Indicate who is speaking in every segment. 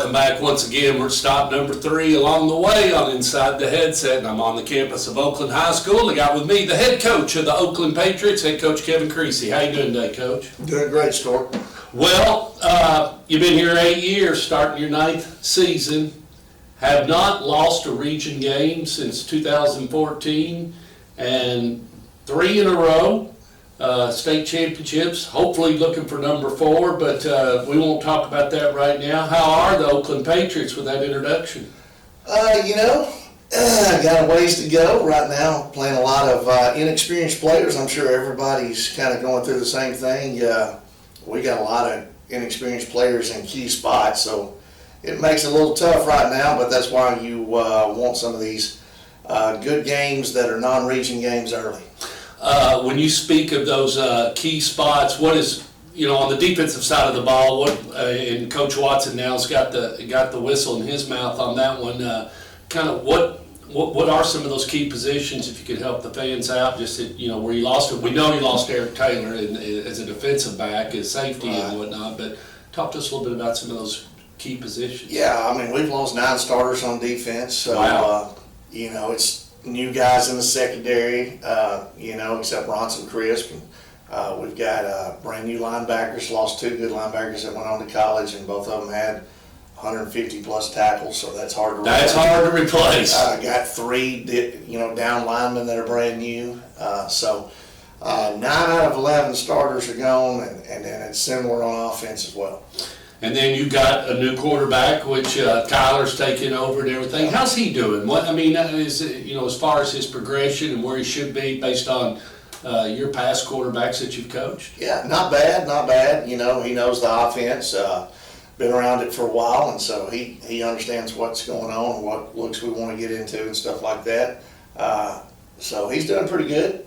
Speaker 1: Welcome back once again. We're at stop number 3 along the way on Inside the Headset, and I'm on the campus of Oakland High School. I got with me the head coach of the Oakland Patriots, head coach Kevin Creasy. How you doing today, Coach?
Speaker 2: Doing great, Stork.
Speaker 1: Well, you've been here 8 years, starting your 9th season. Have not lost a region game since 2014, and 3 in a row. State championships, hopefully looking for number 4, but we won't talk about that right now. How are the Oakland Patriots with that introduction?
Speaker 2: Got a ways to go right now, playing a lot of inexperienced players. I'm sure everybody's kind of going through the same thing. We got a lot of inexperienced players in key spots, so it makes it a little tough right now, but that's why you want some of these good games that are non-region games early.
Speaker 1: When you speak of those key spots, what is, on the defensive side of the ball, and Coach Watson now's got the whistle in his mouth on that one, what are some of those key positions, if you could help the fans out, just where you lost it. We know you lost Eric Taylor as a defensive back, as safety and whatnot, but talk to us a little bit about some of those key positions.
Speaker 2: Yeah, we've lost 9 starters on defense, so,
Speaker 1: wow.
Speaker 2: It's new guys in the secondary, except Ronson Crisp. We've got brand new linebackers, lost 2 good linebackers that went on to college, and both of them had 150 plus tackles, so that's hard to replace.
Speaker 1: That's hard to replace.
Speaker 2: Got 3, down linemen that are brand new. 9 out of 11 starters are gone, and then it's similar on offense as well.
Speaker 1: And then you got a new quarterback, which Tyler's taking over and everything. How's he doing? As far as his progression and where he should be based on your past quarterbacks that you've coached?
Speaker 2: Yeah, not bad. He knows the offense, been around it for a while, and so he understands what's going on and what looks we want to get into and stuff like that. So he's doing pretty good.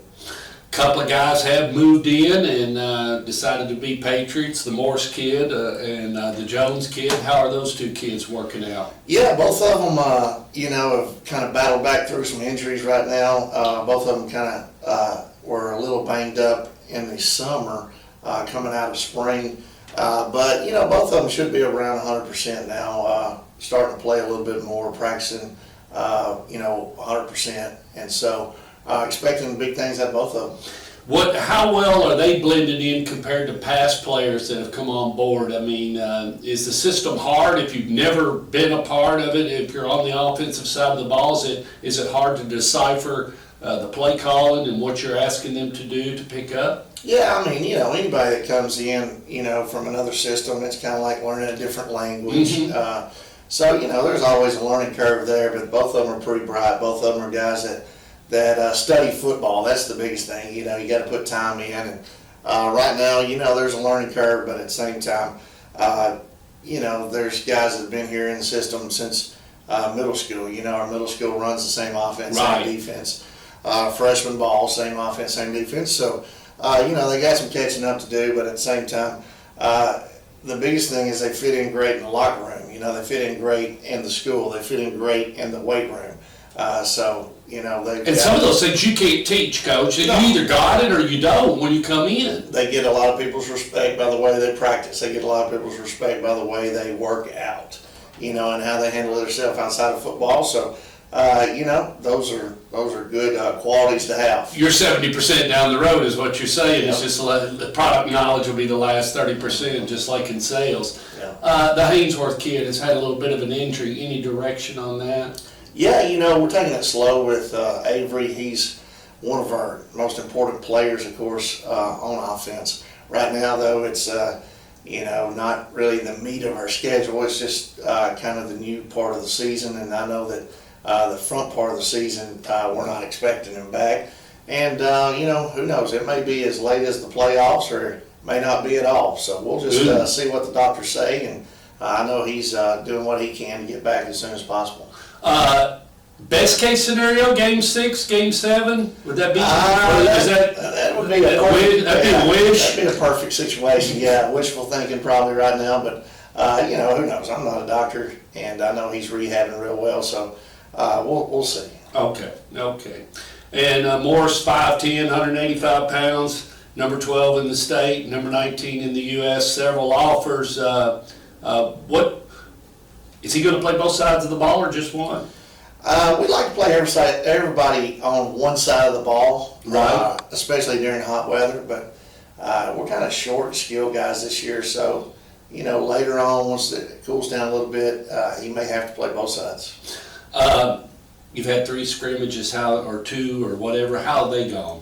Speaker 1: Couple of guys have moved in and decided to be Patriots, the Morse kid and the Jones kid. How are those 2 kids working out?
Speaker 2: Yeah, both of them, have kind of battled back through some injuries right now. Both of them kind of were a little banged up in the summer coming out of spring. But both of them should be around 100% now, starting to play a little bit more, practicing, 100%. And so expecting big things out of both of them.
Speaker 1: How well are they blended in compared to past players that have come on board? Is the system hard if you've never been a part of it? If you're on the offensive side of the ball, is it hard to decipher the play calling and what you're asking them to do to pick up?
Speaker 2: Yeah, anybody that comes in, from another system, it's kind of like learning a different language.
Speaker 1: Mm-hmm.
Speaker 2: So there's always a learning curve there, but both of them are pretty bright. Both of them are guys that study football. That's the biggest thing. You got to put time in. And right now, there's a learning curve, but at the same time, there's guys that have been here in the system since middle school. Our middle school runs the same offense,
Speaker 1: right.
Speaker 2: Same defense. Freshman ball, same offense, same defense. So, they got some catching up to do, but at the same time, the biggest thing is they fit in great in the locker room. They fit in great in the school. They fit in great in the weight room.
Speaker 1: And some of those things you can't teach, Coach. No. You either got it or you don't when you come in.
Speaker 2: They get a lot of people's respect by the way they practice. They get a lot of people's respect by the way they work out, and how they handle themselves outside of football. So, those are good qualities to have.
Speaker 1: You're 70% down the road is what you're saying. Yep. It's just the product knowledge will be the last 30%, just like in sales.
Speaker 2: Yeah.
Speaker 1: The Haynesworth kid has had a little bit of an injury. Any direction on that?
Speaker 2: Yeah, we're taking it slow with Avery. He's one of our most important players, of course, on offense. Right now, though, it's, not really the meat of our schedule. It's just kind of the new part of the season, and I know that the front part of the season, we're not expecting him back. And, who knows? It may be as late as the playoffs or it may not be at all. So we'll just see what the doctors say, and I know he's doing what he can to get back as soon as possible.
Speaker 1: Best case scenario, Game 6, Game 7, would that be?
Speaker 2: That would be a
Speaker 1: wish.
Speaker 2: That'd be a perfect situation. Yeah, wishful thinking probably right now, but who knows? I'm not a doctor, and I know he's rehabbing real well, so we'll see.
Speaker 1: Okay. And Morris, 5'10", 185 pounds, number 12 in the state, number 19 in the U.S. Several offers. Is he going to play both sides of the ball or just one?
Speaker 2: We like to play everybody on one side of the ball,
Speaker 1: Right.
Speaker 2: especially during hot weather. But we're kind of short and skilled guys this year, so later on, once it cools down a little bit, he may have to play both sides.
Speaker 1: You've had 3 scrimmages, or 2 or whatever. How have they gone?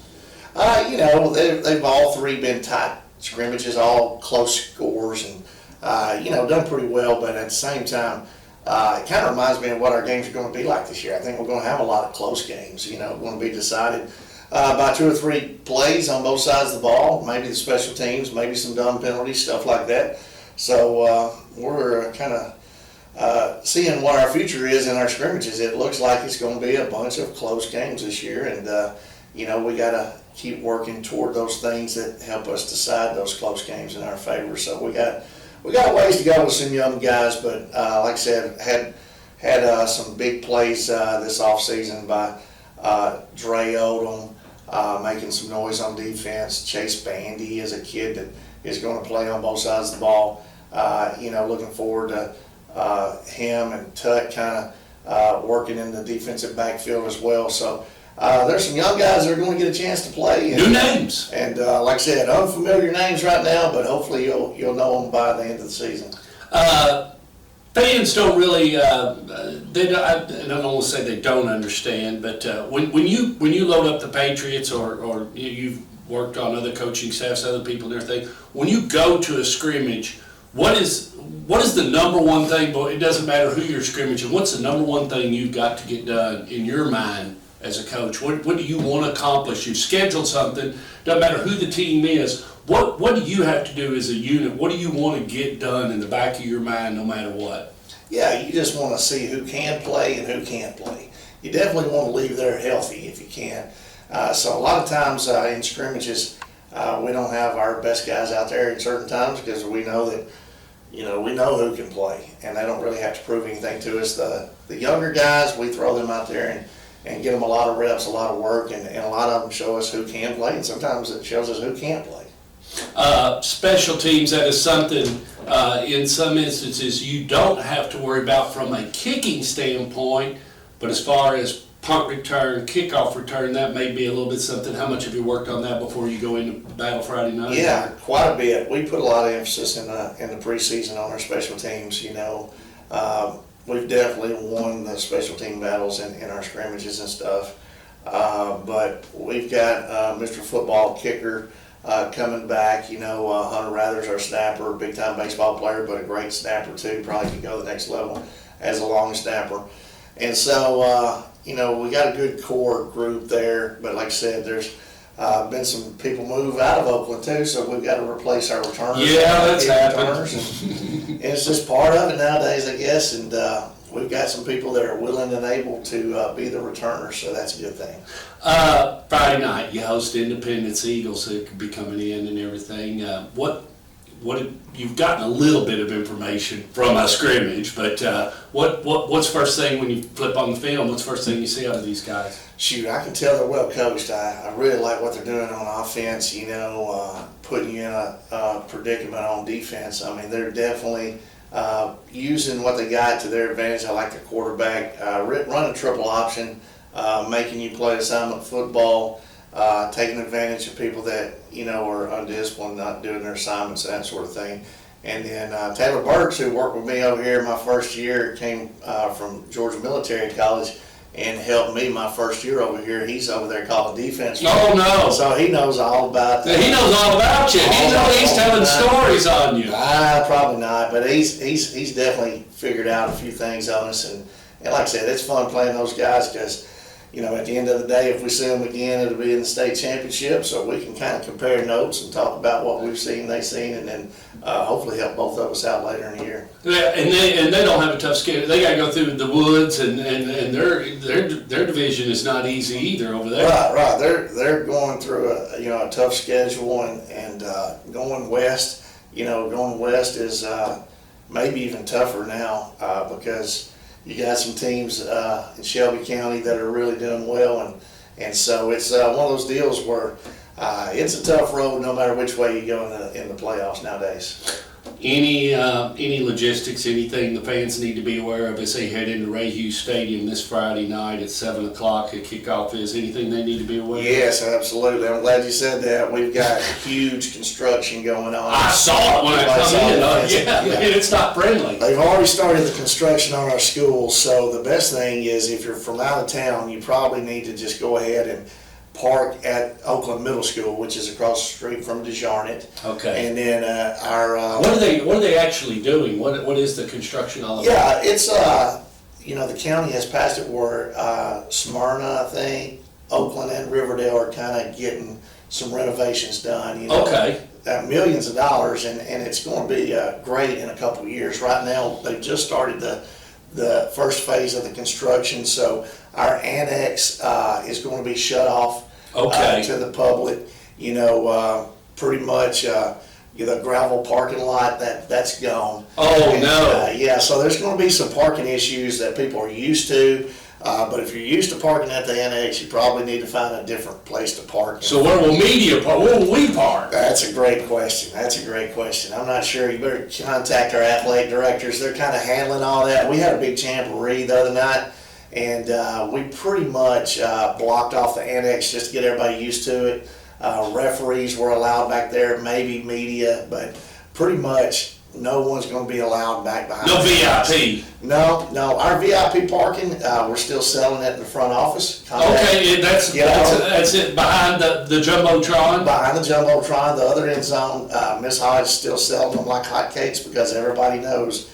Speaker 2: They've all 3 been tight scrimmages, all close scores, and done pretty well. But at the same time, it kind of reminds me of what our games are going to be like this year. I think we're going to have a lot of close games. Going to be decided by 2 or 3 plays on both sides of the ball. Maybe the special teams, maybe some dumb penalties, stuff like that. So we're kind of seeing what our future is in our scrimmages. It looks like it's going to be a bunch of close games this year, and we got to keep working toward those things that help us decide those close games in our favor. So we got a ways to go with some young guys, but like I said, had some big plays this offseason by Dre Odom, making some noise on defense. Chase Bandy is a kid that is going to play on both sides of the ball. Looking forward to him and Tut kind of working in the defensive backfield as well. So there's some young guys that are going to get a chance to play.
Speaker 1: New names.
Speaker 2: And like I said, unfamiliar names right now, but hopefully you'll know them by the end of the season.
Speaker 1: Fans don't really, I don't want to say they don't understand, but when you load up the Patriots or you've worked on other coaching staffs, other people and everything, when you go to a scrimmage, what is the number one thing, but it doesn't matter who you're scrimmaging, what's the number one thing you've got to get done in your mind as a coach? What do you want to accomplish? You've scheduled something, doesn't matter who the team is, what do you have to do as a unit? What do you want to get done in the back of your mind no matter what?
Speaker 2: Yeah, you just want to see who can play and who can't play. You definitely want to leave there healthy if you can. So a lot of times in scrimmages, we don't have our best guys out there at certain times because we know that, we know who can play, and they don't really have to prove anything to us. The younger guys, we throw them out there and get them a lot of reps, a lot of work, and a lot of them show us who can play, and sometimes it shows us who can't play.
Speaker 1: Special teams, that is something in some instances you don't have to worry about from a kicking standpoint, but as far as punt return, kickoff return, that may be a little bit something. How much have you worked on that before you go into Battle Friday night?
Speaker 2: Yeah, quite a bit. We put a lot of emphasis in the preseason on our special teams. We've definitely won the special team battles in our scrimmages and stuff. But we've got Mr. Football kicker coming back. Hunter Rather's our snapper, big time baseball player, but a great snapper too. Probably could go to the next level as a long snapper. And so, we got a good core group there. But like I said, there's been some people move out of Oakland too, so we've got to replace our returners.
Speaker 1: Yeah, that's happened.
Speaker 2: And it's just part of it nowadays, I guess. And we've got some people that are willing and able to be the returners, so that's a good thing.
Speaker 1: Friday night, you host Independence Eagles who could be coming in and everything. You've gotten a little bit of information from a scrimmage, but what's first thing when you flip on the film? What's first thing you see out of these guys?
Speaker 2: Shoot, I can tell they're well coached. I really like what they're doing on offense. Putting you in a predicament on defense. I mean, they're definitely using what they got to their advantage. I like the quarterback running triple option, making you play assignment football. Taking advantage of people that are undisciplined, not doing their assignments, that sort of thing. And then Taylor Burks, who worked with me over here my first year, came from Georgia Military College and helped me my first year over here. He's over there calling defense.
Speaker 1: Oh no!
Speaker 2: So he knows all about that.
Speaker 1: He knows all about you. He's telling stories on you.
Speaker 2: Probably not, but he's definitely figured out a few things on us. And like I said, it's fun playing those guys because. At the end of the day, if we see them again, it'll be in the state championship, so we can kind of compare notes and talk about what we've seen, they've seen, and then hopefully help both of us out later in the year.
Speaker 1: Yeah, and they don't have a tough schedule. They got to go through the woods, and their division is not easy either over there.
Speaker 2: Right. They're going through a tough schedule, and going west. Going west is maybe even tougher now because. You got some teams in Shelby County that are really doing well, and so it's one of those deals where it's a tough road no matter which way you go in the playoffs nowadays.
Speaker 1: Any logistics, anything the fans need to be aware of as they head into Ray Hughes Stadium this Friday night at 7 o'clock at kickoff is? Anything they need to be aware of?
Speaker 2: Yes, absolutely. I'm glad you said that. We've got huge construction going on.
Speaker 1: I saw it when I come in. Yeah, and it's not friendly.
Speaker 2: They've already started the construction on our schools, so the best thing is if you're from out of town, you probably need to just go ahead and park at Oakland Middle School, which is across the street from DeJarnett.
Speaker 1: Okay.
Speaker 2: And then our
Speaker 1: What are they actually doing? What is the construction all about?
Speaker 2: yeah, it's the county has passed it where Smyrna, I think, Oakland and Riverdale are kind of getting some renovations done.
Speaker 1: Okay.
Speaker 2: Millions of dollars, and it's going to be great in a couple of years. Right now, they've just started the first phase of the construction, so our annex is going to be shut off to the public. Pretty much the gravel parking lot that's gone.
Speaker 1: Oh, no.
Speaker 2: Yeah, so there's going to be some parking issues that people are used to. But if you're used to parking at the annex, you probably need to find a different place to park.
Speaker 1: So where will media park? Where will we park?
Speaker 2: That's a great question. I'm not sure. You better contact our athletic directors. They're kind of handling all that. We had a big jamboree the other night, and we pretty much blocked off the annex just to get everybody used to it. Referees were allowed back there, maybe media, but pretty much no one's going to be allowed back behind.
Speaker 1: No VIP.
Speaker 2: No. Our VIP parking, we're still selling it in the front office.
Speaker 1: Okay, that's it behind the jumbotron.
Speaker 2: Behind the jumbotron, the other end zone, Miss Hodge is still selling them like hotcakes because everybody knows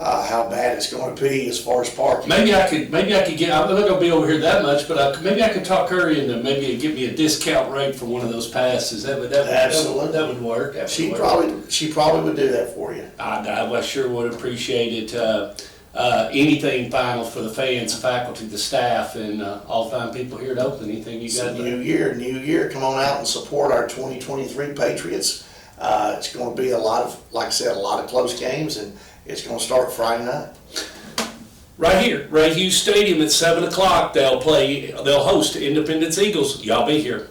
Speaker 2: how bad it's going to be as far as parking.
Speaker 1: Maybe I could get. I'm not going to be over here that much, but maybe I could talk her into maybe get me a discount rate for one of those passes.
Speaker 2: Absolutely.
Speaker 1: That would work.
Speaker 2: She probably would do that for you.
Speaker 1: I sure would appreciate it. Anything final for the fans, the faculty, the staff, and all fine people here at Oakland. Anything you got?
Speaker 2: New year. Come on out and support our 2023 Patriots. It's going to be a lot of close games, and it's going to start Friday night.
Speaker 1: Right here, Ray Hughes Stadium at 7 o'clock. They'll host Independence Eagles. Y'all be here.